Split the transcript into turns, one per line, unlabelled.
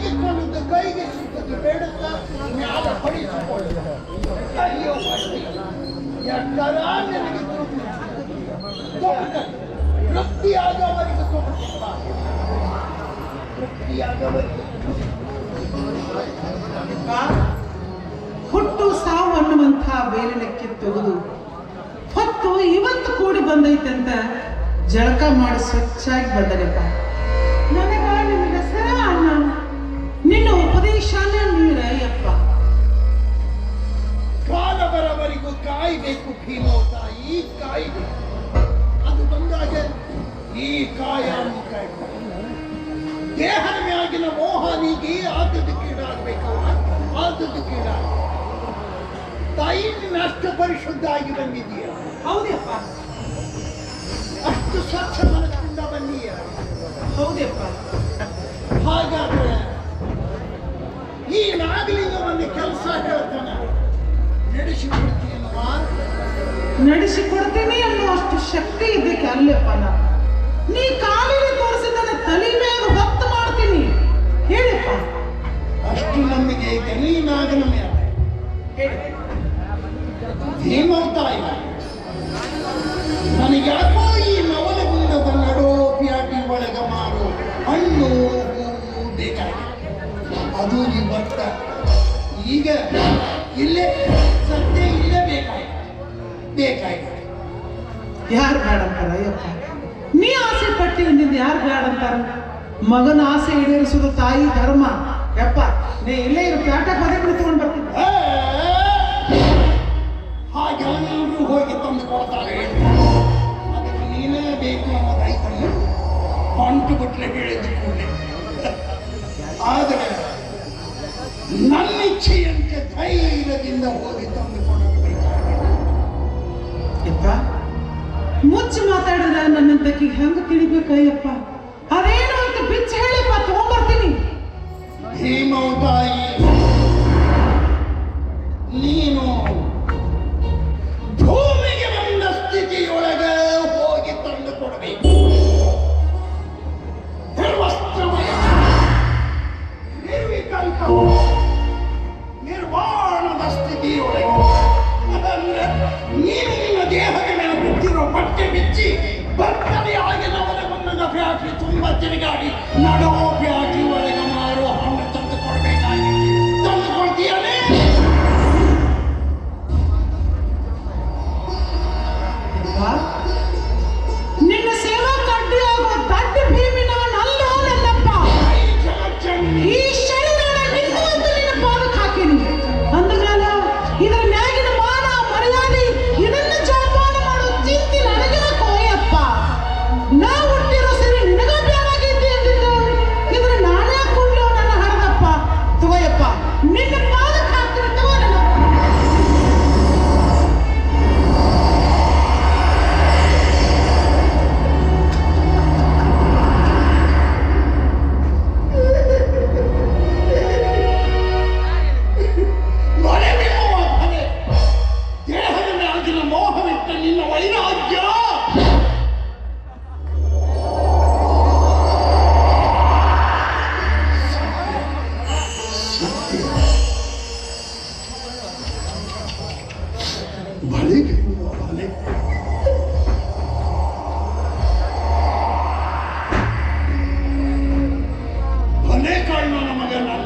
ತಾಗಿಕೊಳ್ಳುವುದು ಕೈಗೆ ಸಿಕ್ಕದು ಬೇಡುತ್ತಾ ಮ್ಯಾಲ ಹೊಡಿಸಿಕೊಳ್ಳುದು. ಅಯ್ಯೋ ಎಷ್ಟರ ನಿನಗೆ ತೃಪ್ತಿಯಾದವರಿಗೆ ತೃಪ್ತಿಯಾದವರಿಗೆ
ಹುಟ್ಟು ಸಾವು ಅನ್ನುವಂತಹ ಬೇಲಿನಕ್ಕೆ ತೆಗೆದು ಹೊತ್ತು ಇವತ್ತು ಕೂಡಿ ಬಂದೈತೆ ಅಂತ ಜಳಕ ಮಾಡಿ ಸ್ವಚ್ಛಾಗಿ ಬಂದನೆಪ್ಪ. ನನಗ ನಿನ್ನ ಹೆಸರ ಅಣ್ಣ, ನಿನ್ನ ಉಪದೇಶನೇ ನೀರಯ್ಯಪ್ಪ.
ಕಾಲ ಬರವರೆಗೂ ಕಾಯಬೇಕು ಭೀಮವ್ವ ತಾಯಿ, ಕಾಯಬೇಕು. ಅದು ಬಂದಾಗ ಈ ಕಾಯ ದೇಹದ ಮ್ಯಾಗಿನ ಮೋಹನಿಗೆ ಆದದ್ದು ಕೀಡಾಗಬೇಕಲ್ಲ, ಆದದ್ದು ಕೀಡಾಗ. ತಾಯಿ ನಿನ್ನ ಅಷ್ಟು ಪರಿಶುದ್ಧ ಆಗಿ ಬಂದಿದೀಯ.
ಹೌದಪ್ಪ.
ಅಷ್ಟು ಸ್ವಚ್ಛ ಮನಸ್ಸಿಂದ ಬಂದೀಯ.
ಹೌದಪ್ಪ.
ಹಾಗಾದ್ರೆ ಈ ನಾಗಲಿಂಗವನ್ನು ಕೆಲಸ ಹೇಳ್ತಾನೆ, ನಡೆಸಿಕೊಡ್ತೀಯಲ್ವಾ?
ನಡೆಸಿಕೊಡ್ತೀನಿ ಅನ್ನುವಷ್ಟು ಶಕ್ತಿ ಇದಕ್ಕೆ ಅಲ್ಲಪ್ಪ. ನಾನು ನೀ ಕಾಲಿಗೆ ತೋರಿಸಿದ ತಲೆ ಮೇಲೆ ಹೊತ್ತು ಮಾಡ್ತೀನಿ ಹೇಳಪ್ಪ.
ಅಷ್ಟು ನಮಗೆ ಗಣೀನಾಗನ ಮೇಲೆ ಭೀಮವ್ತಾಯಿ ನನಗೆ ಯಾಕೋ ಈ ನವಲಗುಂದದ ನಡೋ ಪ್ಯಾಟಿ ಒಳಗ ಮಾಡು ಹಣ್ಣು ಹೂವು ಬೇಕಾಗಿದೆ. ಅದು ಇವತ್ತ ಈಗ ಇಲ್ಲೇ ಸದ್ಯ ಇಲ್ಲೇ ಬೇಕಾಗಿದೆ.
ಯಾರು ಬೇಡ ಅಂತಾರ ಅಯ್ಯಪ್ಪ? ನೀ ಆಸೆ ಪಟ್ಟಿ ಅಂದಿಂದ ಯಾರು ಬೇಡ ಅಂತಾರ? ಮಗನ ಆಸೆ ಈಡೇರಿಸೋದು ತಾಯಿ ಧರ್ಮ ಯಪ್ಪ. ನೀ ಇಲ್ಲೇ ಇರು, ಪ್ಯಾಟ ಪದೇ ತಗೊಂಡು ಬರ್ತೀನಿ.
ಹಾಗೆಲ್ಲರೂ ಹೋಗಿ ತಂದು ಕೊಡ್ತಾರೆ. ಅದಕ್ಕೆ ನೀನೇ ಬೇಕು ಅನ್ನೋದಾಯ್ತಲ್ಲ, ಹೊಂಟು ಬಿಟ್ರೆ ಹೇಳಿದ್ದು ಕೂಡಲೇ. ಆದರೆ ನನ್ನ ಇಚ್ಛೆಯಂತೆ ಧೈರ್ಯದಿಂದ ಹೋಗಿ ತಂದು
ಯಪ್ಪ, ಮುಚ್ಚಿ ಮಾತಾಡಿದ್ರೆ ನನ್ನಂತಕ್ಕೆ ಹೆಂಗ ತಿಳಿಬೇಕಯ್ಯಪ್ಪ? ಅದೇನು ಅಂತ ಬಿಚ್ಚ ಹೇಳಿಪ್ಪ, ತಗೊಂಡ್ಬರ್ತೀನಿ.
ಭೀಮವ್ತಾಯಿ ನೀನು ಭೂಮಿಗೆ ಬಂದ ಸ್ಥಿತಿಯೊಳಗ ಹೋಗಿ ತಂದು ಕೊಡಬೇಕು. ನಿರ್ವಸ್ತ್ರಮಯ, ನಿರ್ವಿಕಲ್ಪ, ನಿರ್ವಾಣದ ಸ್ಥಿತಿಯೊಳಗೆ ನೀನು ನಿನ್ನ ದೇಹದ ಮೇಲೆ ಬಿದ್ದಿರೋ ಬಟ್ಟೆ ಬಿಚ್ಚಿ ಬರ್ತನೆಯಾಗಿ ನವಲಗುಂದದ ಪ್ಯಾಟಿ ತುಂಬ ತಿರುಗಾಡಿ ನಡೋ ಪ್ಯಾಟಿ ಒಳಗೆ ಮಾರೋ ಹಣ್ಣು ತಂದು ಕೊಡಬೇಕಾಗಿ ತಂದು ಕೊಡ್ತೀಯನೇ?
ನಿನ್ನ ಸೇವಾ ಕಡ್ಡಿ ಆಗೋ ದಡ್ಡ ಭೀಮಿನ ನಲ್ಲ ನನ್ನಪ್ಪ. ಈ ಶರೀರನ ನಿಂತು ನಿನ್ನ ಪಾದಕ್ಕೆ ಹಾಕಿನಿ ಅಂದ್ಮೇಲೆ ಇದರ ಮ್ಯಾಗಿನ ಮಾನ ಮರ್ಯಾದೆ ಇದನ್ನ ಜೋಪಾನ ಮಾಡೋ ಚಿಂತೆ ನನಗೆ ಕೋಯಪ್ಪ. ನಾ ಹುಟ್ಟಿರೋ ಸರಿ ನಿನಗ ಬ್ಯಾರಾಗೈತಿ ಅಂದಿದ್ದು ಇದ್ರ ನಾನೇ ಕೂಡ್ಲೋ ನನ್ನ ಹಡದಪ್ಪ. ತಗೋಯಪ್ಪ, ನಿನ್ನ ಪಾದಕ್ಕೆ ಹಾಕ್ತೀನಿ, ತಗೋ ನನ್ನ.
ದೇಹದ ಮ್ಯಾಗಿನ ಮೋಹವಿಟ್ಟ ನಿನ್ನ ವೈರಾಗ್ಯ ಭಲೆ ಭಲೆ ಭಲೆ ಕಾಣೋ ನಮಗ ನನ್ನ